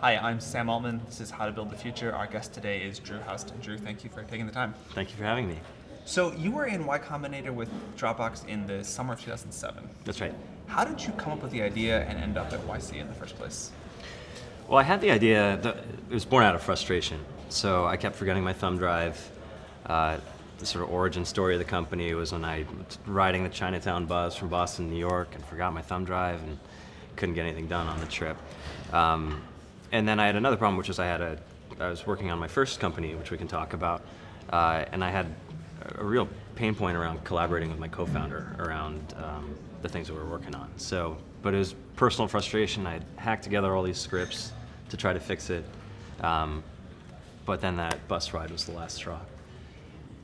Hi, I'm Sam Altman. This is How to Build the Future. Our guest today is Drew Houston. Drew, thank you for taking the time. Thank you for having me. So you were in Y Combinator with Dropbox in the summer of 2007. That's right. How did you come up with the idea and end up at YC in the first place? Well, I had the idea, it was born out of frustration. So I kept forgetting my thumb drive. The sort of origin story of the company was when I was riding the Chinatown bus from Boston to New York and forgot my thumb drive and couldn't get anything done on the trip. And then I had another problem, which was I was working on my first company, which we can talk about, and I had a real pain point around collaborating with my co-founder around the things that we were working on. But it was personal frustration. I had hacked together all these scripts to try to fix it, but then that bus ride was the last straw.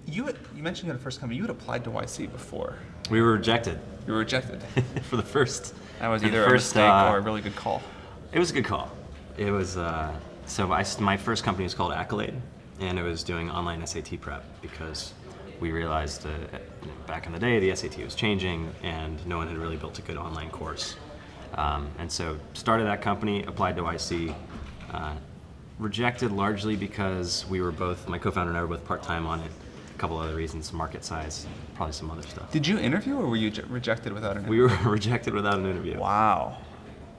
You mentioned you had a first company. You had applied to YC before. We were rejected. You were rejected. For the first. That was either a mistake or a really good call. It was a good call. It was, my first company was called Accolade, and it was doing online SAT prep because we realized back in the day the SAT was changing and no one had really built a good online course. And so started that company, applied to YC, rejected largely because my co-founder and I were both part-time on it. A couple other reasons, market size, probably some other stuff. Did you interview or were you rejected without an interview? We were rejected without an interview. Wow.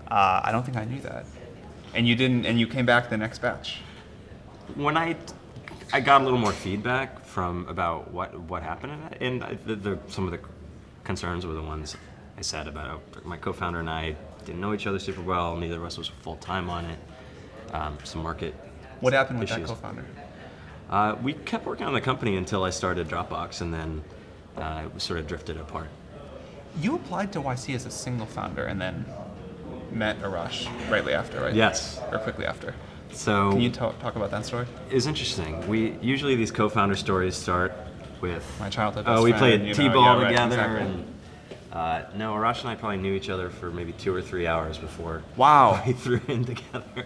I don't think I knew that. And you didn't, and you came back the next batch. When I got a little more feedback about what happened in it, and some of the concerns were the ones I said about my co-founder and I didn't know each other super well. Neither of us was full time on it. Some market. What happened with issues. that co-founder? We kept working on the company until I started Dropbox, and then it sort of drifted apart. You applied to YC as a single founder and then met Arash rightly after, right? Yes. Or quickly after. So can you talk about that story? It's interesting. Usually these co-founder stories start with my childhood best we friend, played t-ball right, together, exactly. and no, Arash and I probably knew each other for maybe 2 or 3 hours before wow. we threw in together.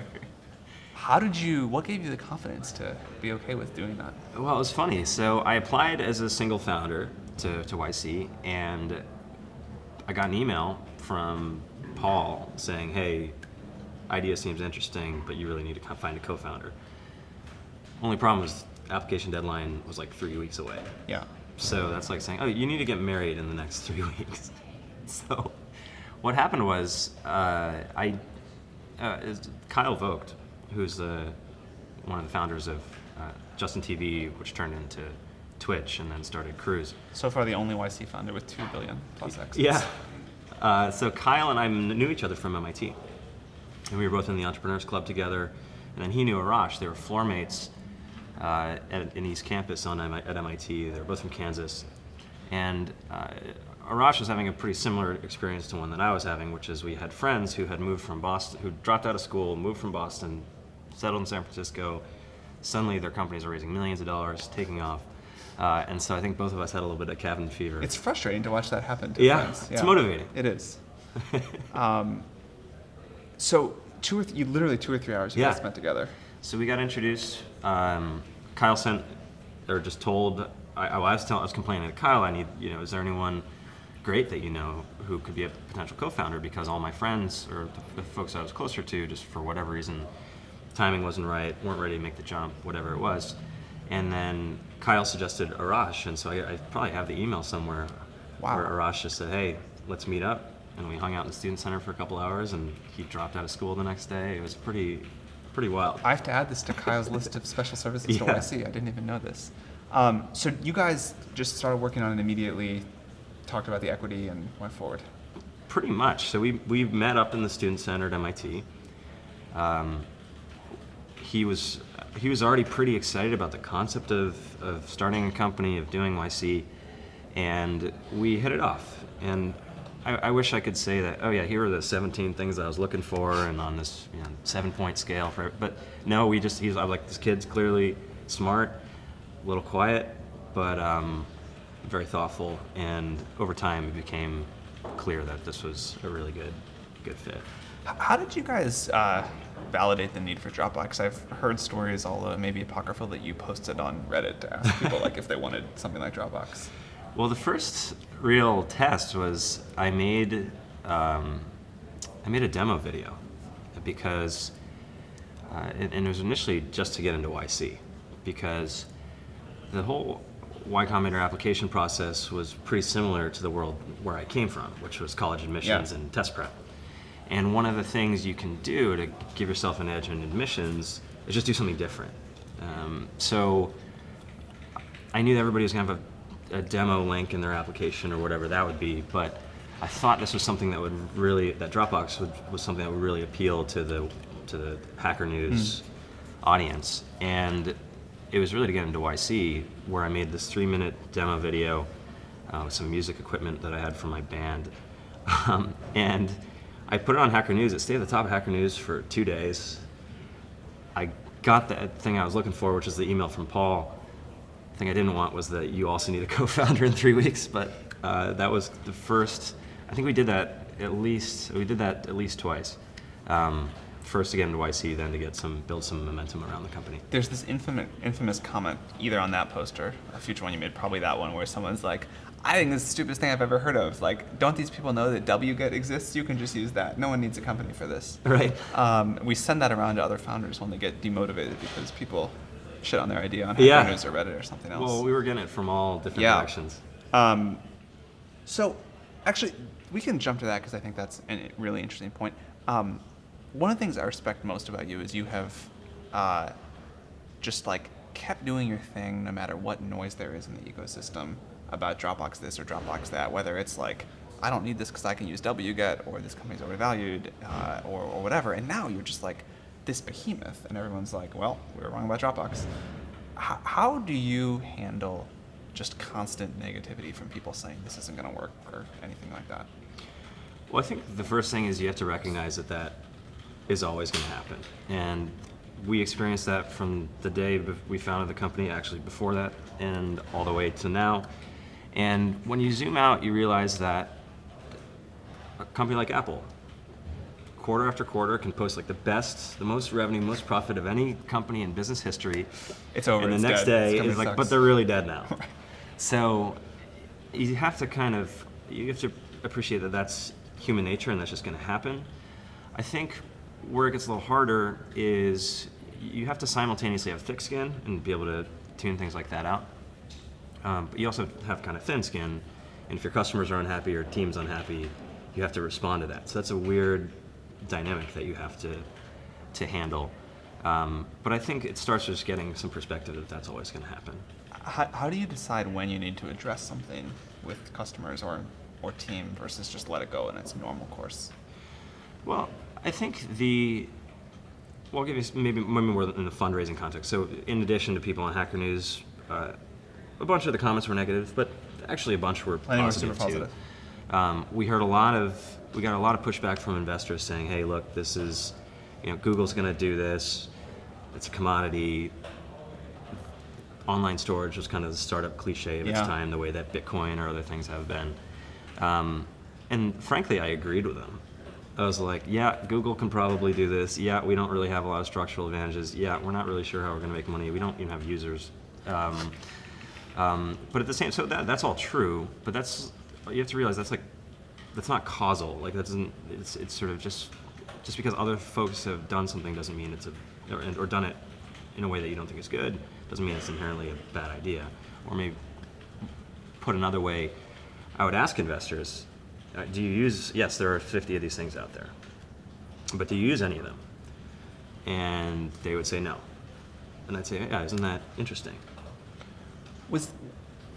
What gave you the confidence to be okay with doing that? Well, it was funny. So I applied as a single founder to YC, and I got an email from Paul saying, hey, idea seems interesting, but you really need to find a co-founder. Only problem was application deadline was like 3 weeks away. Yeah. So that's like saying, oh, you need to get married in the next 3 weeks. So what happened was Kyle Vogt, who's one of the founders of Justin TV, which turned into Twitch and then started Cruise. So far the only YC founder with 2 billion plus exits. Yeah. So Kyle and I knew each other from MIT. And we were both in the Entrepreneurs Club together. And then he knew Arash. They were floor mates in East Campus at MIT. They were both from Kansas. And Arash was having a pretty similar experience to one that I was having, which is we had friends who had moved from Boston, who dropped out of school, moved from Boston, settled in San Francisco. Suddenly their companies are raising millions of dollars, taking off. And so I think both of us had a little bit of cabin fever. It's frustrating to watch that happen to friends. It's motivating. It is. So literally 2 or 3 hours you guys spent together. So we got introduced. Kyle just told, I was complaining to Kyle, I need, is there anyone great that you know who could be a potential co-founder, because all my friends or the folks I was closer to, just for whatever reason, timing wasn't right, weren't ready to make the jump, whatever it was. And then Kyle suggested Arash, and so I probably have the email somewhere where Arash just said, hey, let's meet up. And we hung out in the student center for a couple hours, and he dropped out of school the next day. It was pretty wild. I have to add this to Kyle's list of special services to YC. I didn't even know this. So you guys just started working on it immediately, talked about the equity, and went forward. Pretty much. So we met up in the student center at MIT. He was already pretty excited about the concept of starting a company, of doing YC, and we hit it off. And I wish I could say that, oh yeah, here are the 17 things I was looking for, and on this 7-point scale but no, I like, this kid's clearly smart, a little quiet, but very thoughtful, and over time it became clear that this was a really good fit. How did you guys validate the need for Dropbox? I've heard stories, although maybe apocryphal, that you posted on Reddit to ask people if they wanted something like Dropbox. Well, the first real test was I made a demo video, because and it was initially just to get into YC, because the whole Y Combinator application process was pretty similar to the world where I came from, which was college admissions and test prep. And one of the things you can do to give yourself an edge in admissions is just do something different. So I knew that everybody was going to have a demo link in their application or whatever that would be, but I thought this was something that would really, that Dropbox was something that would really appeal to the Hacker News audience. And it was really to get into YC, where I made this 3-minute demo video with some music equipment that I had from my band. And I put it on Hacker News. It stayed at the top of Hacker News for 2 days. I got the thing I was looking for, which is the email from Paul. The thing I didn't want was that you also need a co-founder in 3 weeks, but that was the first. I think we did that at least twice. First to get into YC, then to build some momentum around the company. There's this infamous comment, either on that post or a future one you made, probably that one, where someone's like, I think this is the stupidest thing I've ever heard of. Like, don't these people know that wget exists? You can just use that. No one needs a company for this. Right. We send that around to other founders when they get demotivated because people shit on their idea on Hacker News or Reddit or something else. Well, we were getting it from all different directions. So, actually, we can jump to that because I think that's a really interesting point. One of the things I respect most about you is you have just like kept doing your thing no matter what noise there is in the ecosystem about Dropbox this or Dropbox that, whether it's like, I don't need this because I can use wget, or this company's overvalued, or whatever. And now you're just like this behemoth, and everyone's like, well, we were wrong about Dropbox. How do you handle just constant negativity from people saying this isn't going to work or anything like that? Well, I think the first thing is you have to recognize that is always going to happen. And we experienced that from the day we founded the company, actually before that, and all the way to now. And when you zoom out, you realize that a company like Apple, quarter after quarter, can post like the most revenue, most profit of any company in business history. It's over. And it's the next dead. day is like, but they're really dead now. So you have to appreciate that that's human nature and that's just going to happen. I think where it gets a little harder is you have to simultaneously have thick skin and be able to tune things like that out. But you also have kind of thin skin, and if your customers are unhappy or team's unhappy, you have to respond to that. So that's a weird dynamic that you have to handle. But I think it starts with just getting some perspective that that's always going to happen. How do you decide when you need to address something with customers or team versus just let it go in its normal course? Well, I think I'll give you maybe more in the fundraising context. So in addition to people on Hacker News, a bunch of the comments were negative, but actually a bunch were positive too. We got a lot of pushback from investors saying, hey, look, this is, Google's going to do this. It's a commodity. Online storage was kind of the startup cliche of its time, the way that Bitcoin or other things have been. And frankly, I agreed with them. I was like, yeah, Google can probably do this. Yeah, we don't really have a lot of structural advantages. Yeah, we're not really sure how we're going to make money. We don't even have users. But at the same, so that's all true. But you have to realize that's not causal. Like it's sort of just because other folks have done something doesn't mean or done it in a way that you don't think is good doesn't mean it's inherently a bad idea. Or maybe put another way, I would ask investors, do you use, yes, there are 50 of these things out there, but do you use any of them? And they would say no. And I'd say, yeah, isn't that interesting? Was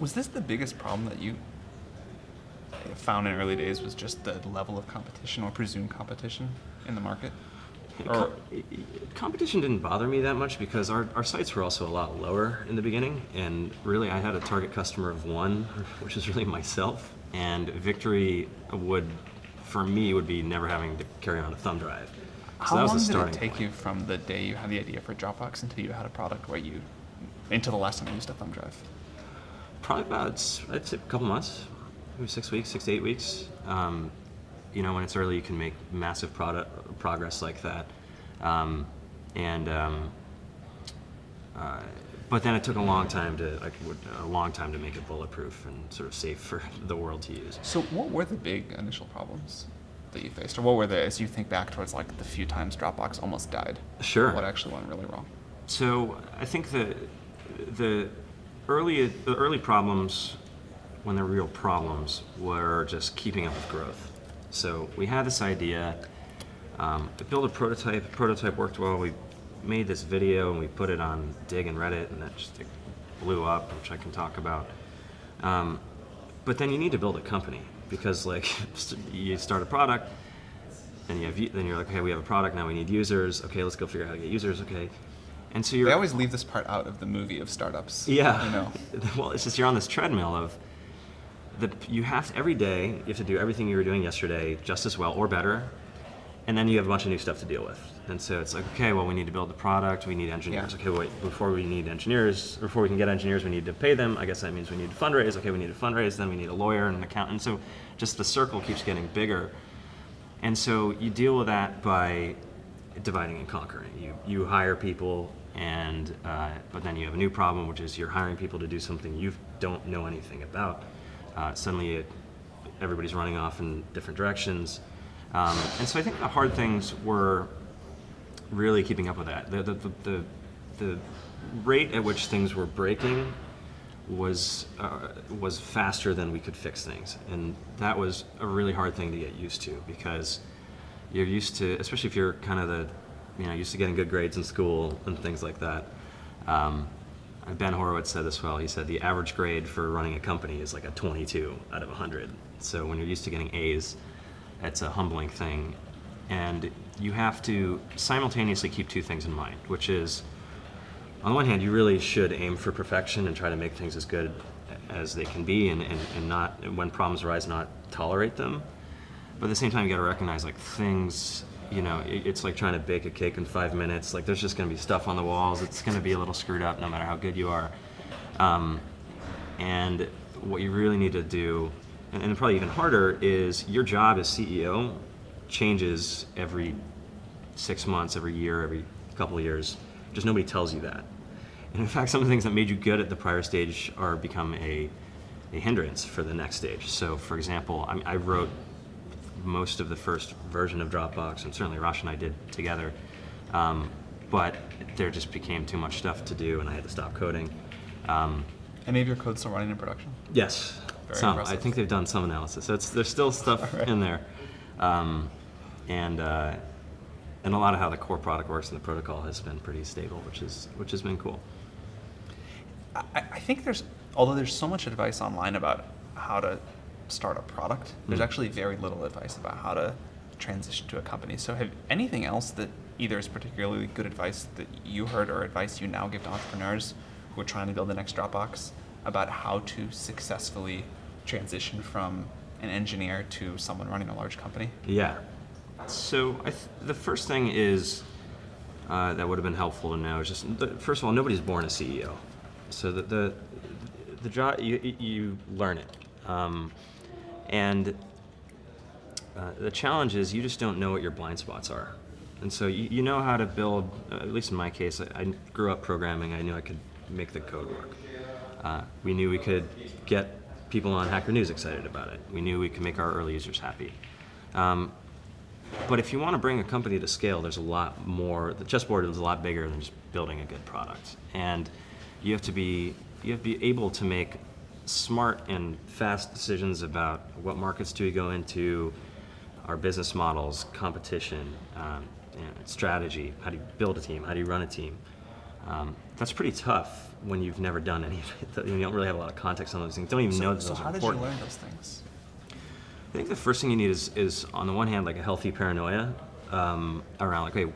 this the biggest problem that you found in early days, was just the level of competition or presumed competition in the market? Competition didn't bother me that much because our sites were also a lot lower in the beginning, and really I had a target customer of one, which is really myself, and victory would be never having to carry on a thumb drive. So How long did it take you from the day you had the idea for Dropbox until you had a product until the last time you used a thumb drive? Probably about, I'd say a couple months, maybe 6 to 8 weeks. When it's early, you can make massive progress like that. But then it took a long time to make it bulletproof and sort of safe for the world to use. So what were the big initial problems? that you faced, or what were as you think back towards like the few times Dropbox almost died? Sure. What actually went really wrong? So I think the early problems, when they're real problems, were just keeping up with growth. So we had this idea, built a prototype. Prototype worked well. We made this video and we put it on Dig and Reddit, and that just blew up, which I can talk about. But then you need to build a company, because like you start a product, and then you're like, okay, we have a product, now we need users. Okay, let's go figure out how to get users. Okay, and so They always leave this part out of the movie of startups. Yeah. You know. Well, it's just you're on this treadmill of you have to, every day you have to do everything you were doing yesterday just as well or better, and then you have a bunch of new stuff to deal with. And so it's like, okay, well, we need to build the product, we need engineers. Yeah. Okay, wait, before we can get engineers, we need to pay them. I guess that means we need to fundraise. Okay, we need to fundraise, then we need a lawyer and an accountant. So just the circle keeps getting bigger. And so you deal with that by dividing and conquering. You hire people, and but then you have a new problem, which is you're hiring people to do something you don't know anything about. Suddenly everybody's running off in different directions. And so I think the hard things were really keeping up with that. The rate at which things were breaking was faster than we could fix things, and that was a really hard thing to get used to, because you're used to, especially if you're kind of used to getting good grades in school and things like that. Ben Horowitz said this well. He said the average grade for running a company is like a 22 out of 100. So when you're used to getting A's, it's a humbling thing. And you have to simultaneously keep two things in mind, which is, on the one hand, you really should aim for perfection and try to make things as good as they can be, and not, when problems arise, not tolerate them. But at the same time, you got to recognize, like, things, it's like trying to bake a cake in 5 minutes. Like, there's just going to be stuff on the walls. It's going to be a little screwed up no matter how good you are. And what you really need to do, and probably even harder, is your job as CEO changes every 6 months, every year, every couple of years. Just nobody tells you that. And in fact, some of the things that made you good at the prior stage are become a hindrance for the next stage. So, for example, I wrote most of the first version of Dropbox, and certainly Rosh and I did together. But there just became too much stuff to do, and I had to stop coding. Any of your code still running in production? Yes, Very some. impressive. I think they've done some analysis. So there's still stuff Right. in there, and a lot of how the core product works and the protocol has been pretty stable, which has been cool. I think although there's so much advice online about how to start a product, there's actually very little advice about how to transition to a company. So have anything else that either is particularly good advice that you heard, or advice you now give to entrepreneurs who are trying to build the next Dropbox, about how to successfully transition from an engineer to someone running a large company? Yeah. So the first thing is that would have been helpful to know is just, first of all, nobody's born a CEO. So the job, you learn it. And the challenge is you just don't know what your blind spots are. And so you know how to build, at least in my case, I grew up programming. I knew I could make the code work. We knew we could get people on Hacker News excited about it. We knew we could make our early users happy. But if you want to bring a company to scale, there's a lot more. The chessboard is a lot bigger than just building a good product. And you have to be able to make smart and fast decisions about what markets do we go into, our business models, competition, strategy, how do you build a team, how do you run a team. That's pretty tough when you've never done any of it. You don't really have a lot of context on those things. Don't even know that those So are how did important. you learn those things? I think the first thing you need is on the one hand, like a healthy paranoia around, like, okay,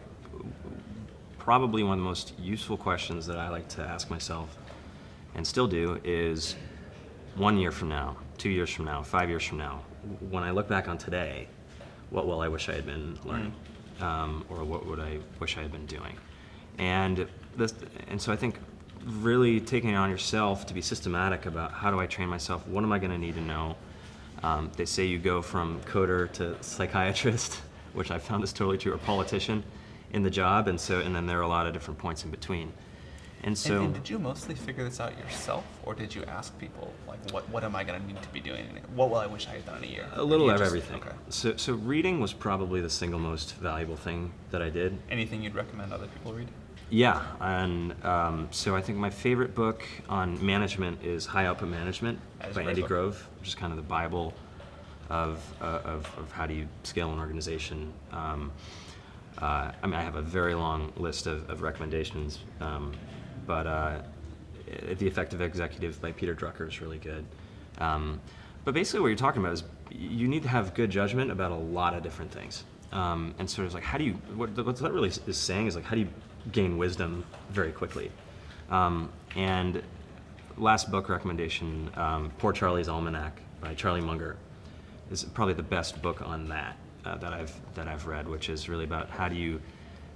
probably one of the most useful questions that I like to ask myself, and still do, is 1 year from now, 2 years from now, 5 years from now, when I look back on today, what will I wish I had been learning? Or what would I wish I had been doing? And so I think really taking it on yourself to be systematic about, how do I train myself? What am I going to need to know? They say you go from coder to psychiatrist, which I found is totally true, or politician in the job, and then there are a lot of different points in between. And so, and did you mostly figure this out yourself, or did you ask people, like, what am I going to need to be doing? What will I wish I had done in a year? a little You of just- everything. Okay. So reading was probably the single most valuable thing that I did. Anything you'd recommend other people read? Yeah, and so I think my favorite book on management is High Output Management That is by a great Andy book. Grove, which is kind of the Bible of how do you scale an organization. I mean, I have a very long list of recommendations, but The Effective Executive by Peter Drucker is really good. But basically what you're talking about is you need to have good judgment about a lot of different things. And sort of like, how do you, what that really is saying is like, how do you gain wisdom very quickly? And last book recommendation, Poor Charlie's Almanac by Charlie Munger is probably the best book on that that I've read, which is really about how do you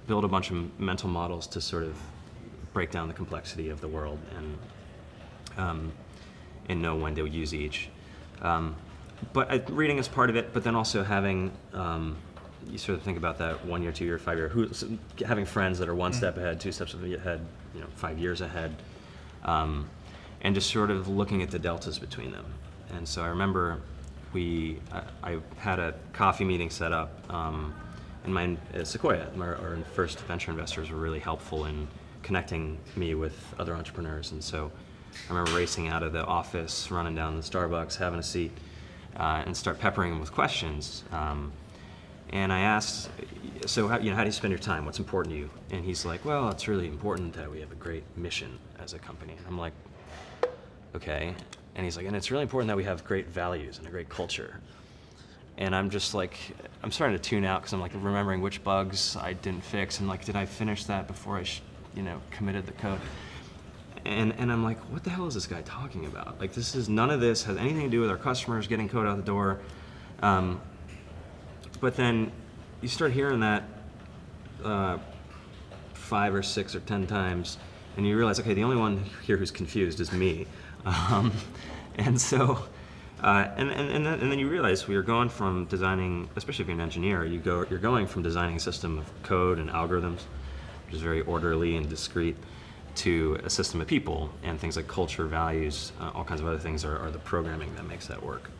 build a bunch of mental models to sort of break down the complexity of the world and know when to use each. But reading is part of it, but then also having you sort of think about that 1 year, 2 year, 5 year, having friends that are one step ahead, 2 steps ahead, 5 years ahead, and just sort of looking at the deltas between them. And so I remember I had a coffee meeting set up, and Sequoia, our first venture investors, were really helpful in connecting me with other entrepreneurs. And so I remember racing out of the office, running down to Starbucks, having a seat, and start peppering him with questions. And I asked, so how do you spend your time? What's important to you? And he's like, well, it's really important that we have a great mission as a company. And I'm like, okay. And he's like, and it's really important that we have great values and a great culture. And I'm just like, I'm starting to tune out because I'm like remembering which bugs I didn't fix and like, did I finish that before I committed the code? And I'm like, what the hell is this guy talking about? Like, none of this has anything to do with our customers getting code out the door. But then you start hearing that 5 or 6 or 10 times, and you realize, okay, the only one here who's confused is me. And so, and then you realize we are going from designing, especially if you're an engineer, you're going from designing a system of code and algorithms, which is very orderly and discrete, to a system of people, and things like culture, values, all kinds of other things are the programming that makes that work.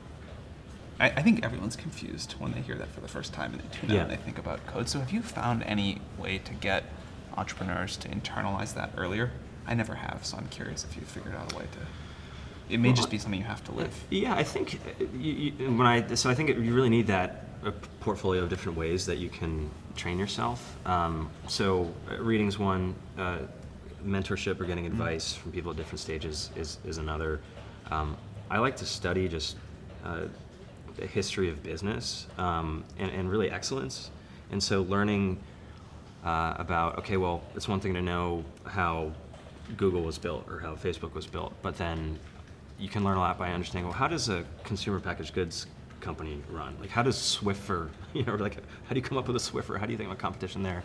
I think everyone's confused when they hear that for the first time and they tune out and they think about code. So have you found any way to get entrepreneurs to internalize that earlier? I never have, so I'm curious if you figured out a way to. It may just be something you have to live. Yeah, I think I think you really need that a portfolio of different ways that you can train yourself. So reading's one, mentorship or getting advice from people at different stages is another. I like to study just the history of business and really excellence. And so learning about, okay, well, it's one thing to know how Google was built or how Facebook was built, but then you can learn a lot by understanding, well, how does a consumer packaged goods company run? Like, how does Swiffer, like, how do you come up with a Swiffer? How do you think about competition there?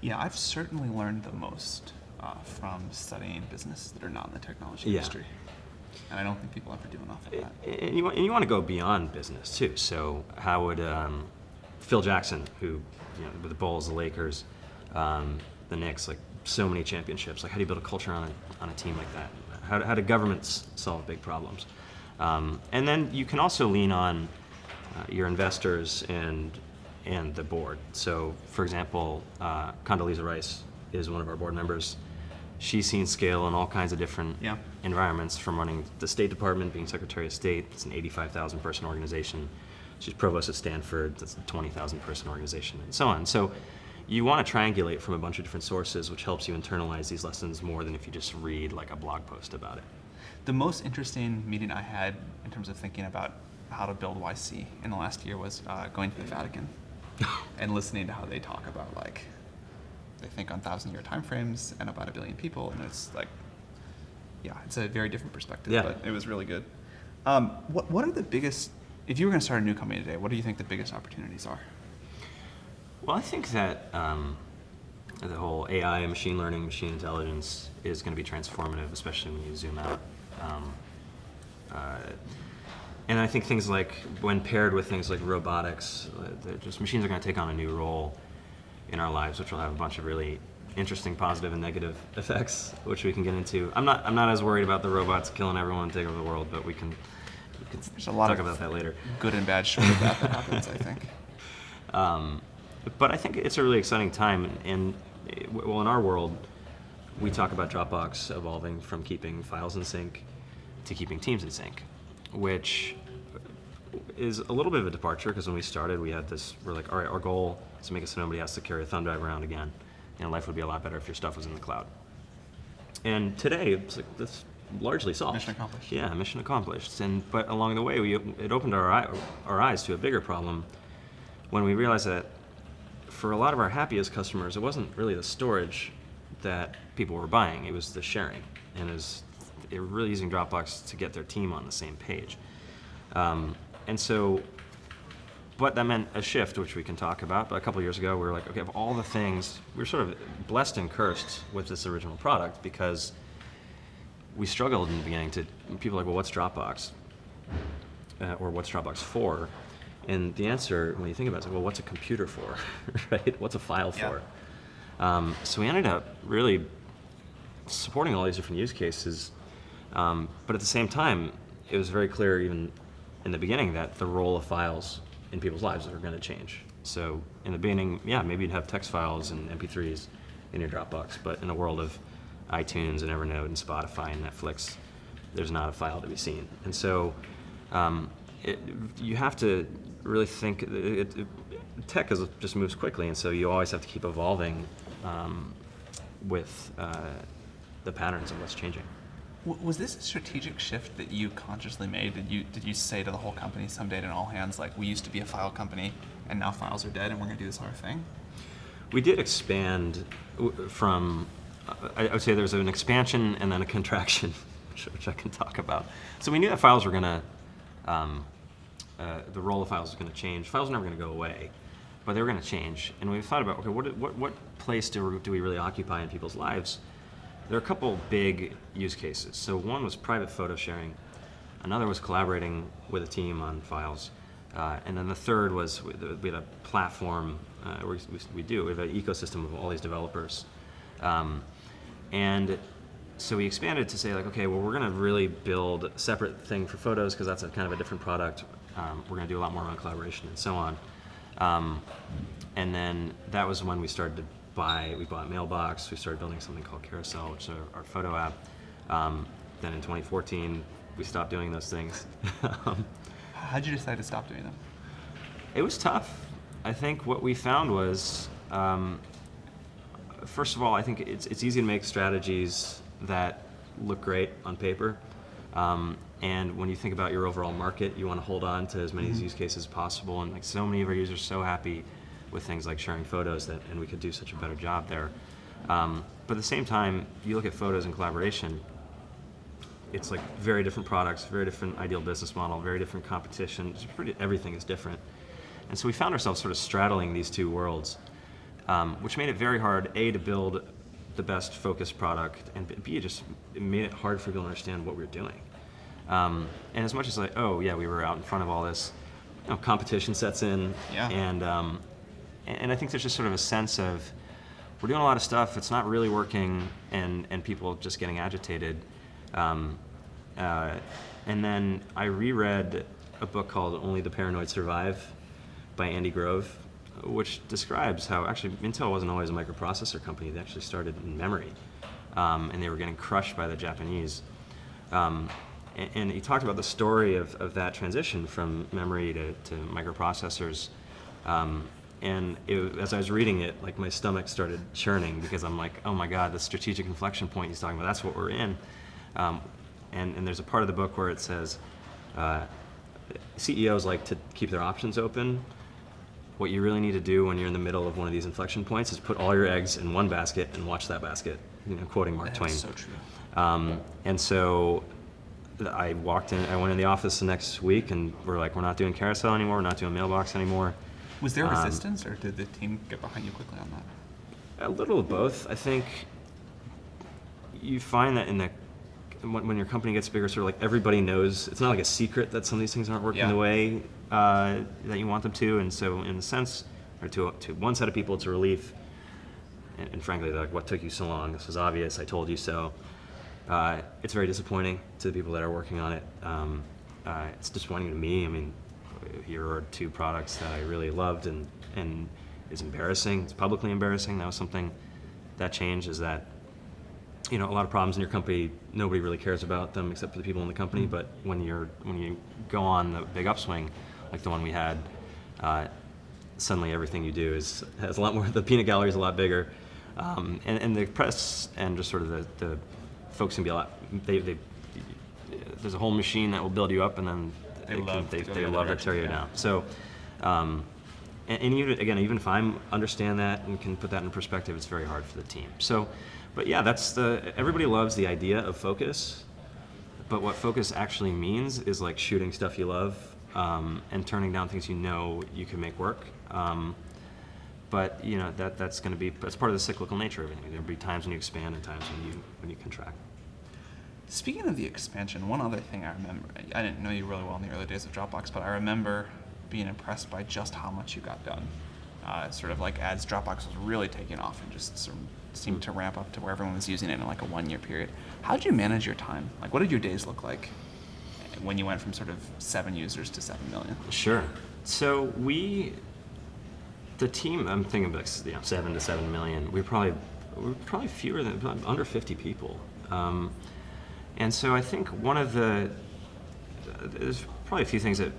Yeah, I've certainly learned the most from studying businesses that are not in the technology industry. And I don't think people ever do enough of that. And you want to go beyond business too. So how would Phil Jackson, who with the Bulls, the Lakers, the Knicks, like so many championships, like how do you build a culture on a team like that? How do governments solve big problems? And then you can also lean on your investors and the board. So for example, Condoleezza Rice is one of our board members. She's seen scale in all kinds of different environments, from running the State Department, being Secretary of State. It's an 85,000 person organization. She's provost at Stanford. That's a 20,000 person organization, and so on. So you want to triangulate from a bunch of different sources, which helps you internalize these lessons more than if you just read like a blog post about it. The most interesting meeting I had in terms of thinking about how to build YC in the last year was going to the Vatican and listening to how they talk about, like, they think on 1,000-year timeframes and about 1 billion people, and it's like, yeah, it's a very different perspective, but it was really good. What are the biggest, if you were going to start a new company today, what do you think the biggest opportunities are? Well, I think that the whole AI, machine learning, machine intelligence is going to be transformative, especially when you zoom out. And I think things like, when paired with things like robotics, just machines are going to take on a new role in our lives, which will have a bunch of really interesting positive and negative effects, which we can get into. I'm not as worried about the robots killing everyone and taking over the world, but we can There's a lot talk of about that later. good and bad short of that happens, I think. But I think it's a really exciting time, and well, in our world, we talk about Dropbox evolving from keeping files in sync to keeping teams in sync, which is a little bit of a departure because when we started, we had this. We're like, all right, our goal is to make it so nobody has to carry a thumb drive around again. Life would be a lot better if your stuff was in the cloud. And today, it's like that's largely solved. Mission accomplished. Yeah, mission accomplished. But along the way, it opened our eyes to a bigger problem when we realized that for a lot of our happiest customers, it wasn't really the storage that people were buying; it was the sharing, and they were really using Dropbox to get their team on the same page. And so, but that meant a shift, which we can talk about. But a couple of years ago, we were like, okay, of all the things, we were sort of blessed and cursed with this original product because we struggled in the beginning people are like, well, what's Dropbox? Or what's Dropbox for? And the answer, when you think about it, is, well, what's a computer for, right? What's a file for? So we ended up really supporting all these different use cases. But at the same time, it was very clear even in the beginning that the role of files in people's lives are going to change. So in the beginning, yeah, maybe you'd have text files and MP3s in your Dropbox, but in a world of iTunes and Evernote and Spotify and Netflix, there's not a file to be seen. And so you have to really think, tech just moves quickly, and so you always have to keep evolving with the patterns of what's changing. Was this a strategic shift that you consciously made? Did you say to the whole company someday in all hands, like, we used to be a file company and now files are dead and we're going to do this other thing? We did expand from, I would say there's an expansion and then a contraction, which I can talk about. So we knew that files were going to, the role of files was going to change. Files were never going to go away, but they were going to change. And we thought about, okay, what place do we really occupy in people's lives? There are a couple big use cases. So one was private photo sharing. Another was collaborating with a team on files. And then the third was we had a platform, we have an ecosystem of all these developers. And so we expanded to say, like, okay, well, we're going to really build a separate thing for photos because that's a kind of a different product. We're going to do a lot more on collaboration and so on. And then that was when we started to we bought Mailbox, we started building something called Carousel, which is our photo app. Then in 2014, we stopped doing those things. How'd you decide to stop doing them? It was tough. I think what we found was, first of all, I think it's easy to make strategies that look great on paper. And when you think about your overall market, you want to hold on to as many of these use cases as possible. And like so many of our users are so happy with things like sharing photos and we could do such a better job there. But at the same time, you look at photos and collaboration, it's like very different products, very different ideal business model, very different competition. Everything is different. And so we found ourselves sort of straddling these two worlds, which made it very hard, A, to build the best focused product, and B, it made it hard for people to understand what we were doing. And as much as like, oh yeah, we were out in front of all this, competition sets in, and I think there's just sort of a sense of we're doing a lot of stuff, it's not really working, and people just getting agitated. And then I reread a book called Only the Paranoid Survive by Andy Grove, which describes how actually Intel wasn't always a microprocessor company. They actually started in memory, and they were getting crushed by the Japanese. And he talked about the story of that transition from memory to microprocessors. As I was reading it, like my stomach started churning because I'm like, oh my God, the strategic inflection point he's talking about, that's what we're in. And there's a part of the book where it says, CEOs like to keep their options open. What you really need to do when you're in the middle of one of these inflection points is put all your eggs in one basket and watch that basket, quoting Mark Twain. That's so true. And so I went in the office the next week and we're like, we're not doing Carousel anymore, we're not doing Mailbox anymore. Was there resistance, or did the team get behind you quickly on that? A little of both. I think you find that when your company gets bigger, sort of like everybody knows, it's not like a secret that some of these things aren't working the way that you want them to, and so in a sense, or to one set of people, it's a relief. and frankly, they're like, what took you so long? This was obvious, I told you so. It's very disappointing to the people that are working on it. It's disappointing to me. I mean, here are 2 products that I really loved, and it's embarrassing. It's publicly embarrassing. That was something that changed, is that, a lot of problems in your company, nobody really cares about them except for the people in the company. But when you go on the big upswing, like the one we had, suddenly everything you do has a lot more. The peanut gallery is a lot bigger, and the press and just sort of the folks can be a lot. There's a whole machine that will build you up, and then they love to tear you down. So, and even if I understand that and can put that in perspective, it's very hard for the team. So, but yeah, everybody loves the idea of focus, but what focus actually means is like shooting stuff you love, and turning down things you can make work. But that's part of the cyclical nature of everything. There'll be times when you expand and times when you contract. Speaking of the expansion, one other thing I remember, I didn't know you really well in the early days of Dropbox, but I remember being impressed by just how much you got done. Sort of like as Dropbox was really taking off and just sort of seemed to ramp up to where everyone was using it in like a 1-year period. How did you manage your time? Like, what did your days look like when you went from sort of 7 users to 7 million? Sure. So the team, I'm thinking about 7 to 7 million. We're probably fewer than under 50 people. And so I think there's probably a few things that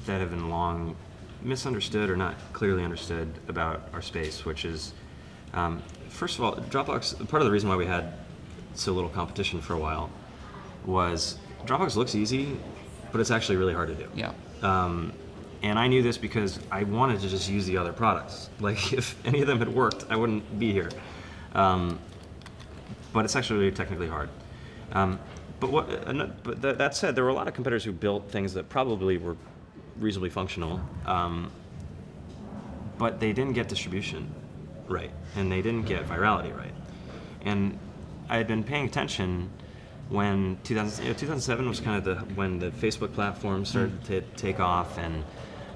have been long misunderstood or not clearly understood about our space, which is, first of all, Dropbox, part of the reason why we had so little competition for a while was Dropbox looks easy, but it's actually really hard to do. Yeah. And I knew this because I wanted to just use the other products. Like, if any of them had worked, I wouldn't be here. But it's actually really technically hard. But that said, there were a lot of competitors who built things that probably were reasonably functional, but they didn't get distribution right, and they didn't get virality right. And I had been paying attention when 2007 was kind of when the Facebook platform started to take off, and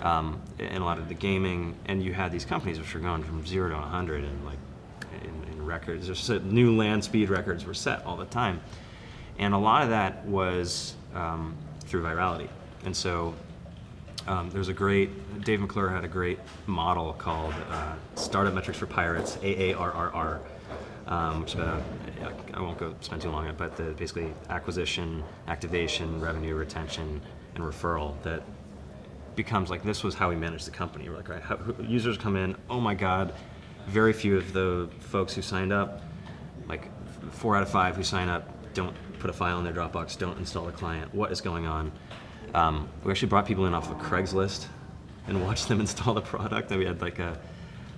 a lot of the gaming, and you had these companies which were going from 0 to 100, and like in records, there's new land speed records were set all the time. And a lot of that was through virality. And so there's Dave McClure had a great model called Startup Metrics for Pirates, AARRR, which is about, I won't spend too long on it, but basically acquisition, activation, revenue, retention, and referral that becomes like, this was how we managed the company. We're like, right, users come in, oh my God, very few of the folks who signed up, like 4 out of 5 who sign up don't put a file in their Dropbox, don't install a client. What is going on? We actually brought people in off of Craigslist and watched them install the product. And we had like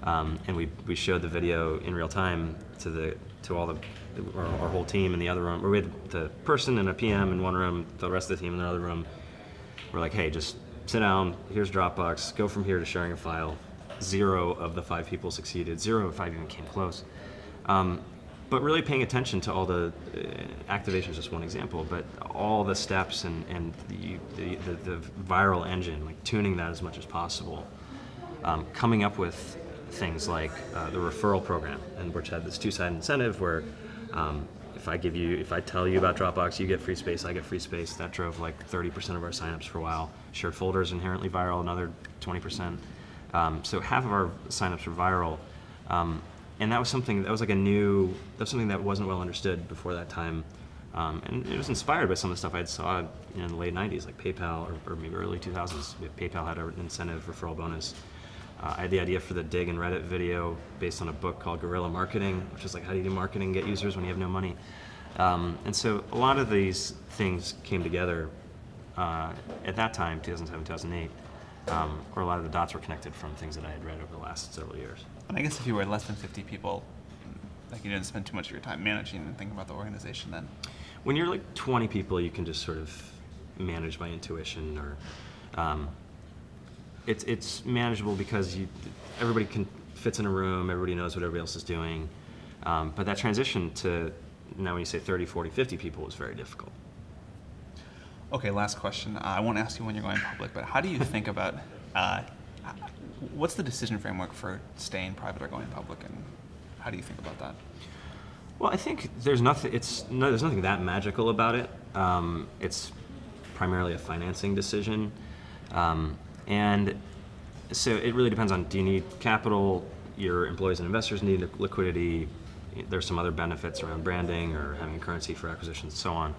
and we showed the video in real time to our whole team in the other room. Or we had the person and a PM in one room, the rest of the team in another room. We're like, hey, just sit down. Here's Dropbox. Go from here to sharing a file. 0 of the 5 people succeeded. 0 of 5 even came close. But really paying attention to all the activation is just one example, but all the steps and the viral engine, like tuning that as much as possible, coming up with things like the referral program, and which had this 2-sided incentive where if I tell you about Dropbox, you get free space, I get free space. That drove like 30% of our signups for a while. Shared folders inherently viral, another 20%. So half of our signups were viral. And that was something that wasn't well understood before that time. And it was inspired by some of the stuff I saw in the late 90s, like PayPal, or maybe early 2000s. PayPal had an incentive referral bonus. I had the idea for the Dig and Reddit video based on a book called Guerrilla Marketing, which is like, how do you do marketing, get users when you have no money? And so a lot of these things came together at that time, 2007, 2008, where a lot of the dots were connected from things that I had read over the last several years. And I guess if you were less than 50 people, like, you didn't spend too much of your time managing and thinking about the organization then. When you're like 20 people, you can just sort of manage by intuition, or it's manageable because everybody fits in a room, everybody knows what everybody else is doing. But that transition to now when you say 30, 40, 50 people was very difficult. Okay, last question. I won't ask you when you're going public, but how do you think about, what's the decision framework for staying private or going public, and how do you think about that? Well, I think there's nothing. There's nothing that magical about it. It's primarily a financing decision, and so it really depends on: do you need capital? Your employees and investors need liquidity. There's some other benefits around branding or having currency for acquisitions and so on.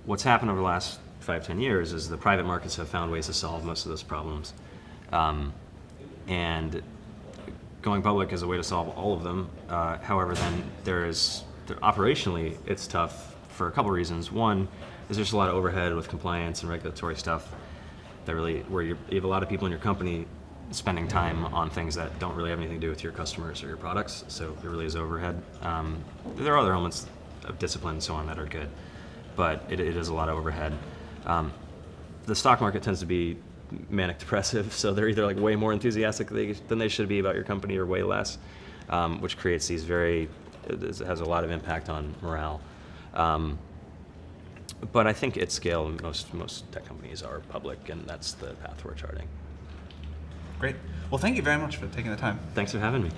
What's happened over the last 5-10 years is the private markets have found ways to solve most of those problems, and going public is a way to solve all of them. However, then operationally, it's tough for a couple reasons. One is there's a lot of overhead with compliance and regulatory stuff that where you have a lot of people in your company spending time on things that don't really have anything to do with your customers or your products, so it really is overhead. There are other elements of discipline and so on that are good, but it is a lot of overhead. The stock market tends to be manic depressive, so they're either like way more enthusiastic than they should be about your company or way less, which creates these it has a lot of impact on morale. But I think at scale, most tech companies are public, and that's the path we're charting. Great. Well, thank you very much for taking the time. Thanks for having me.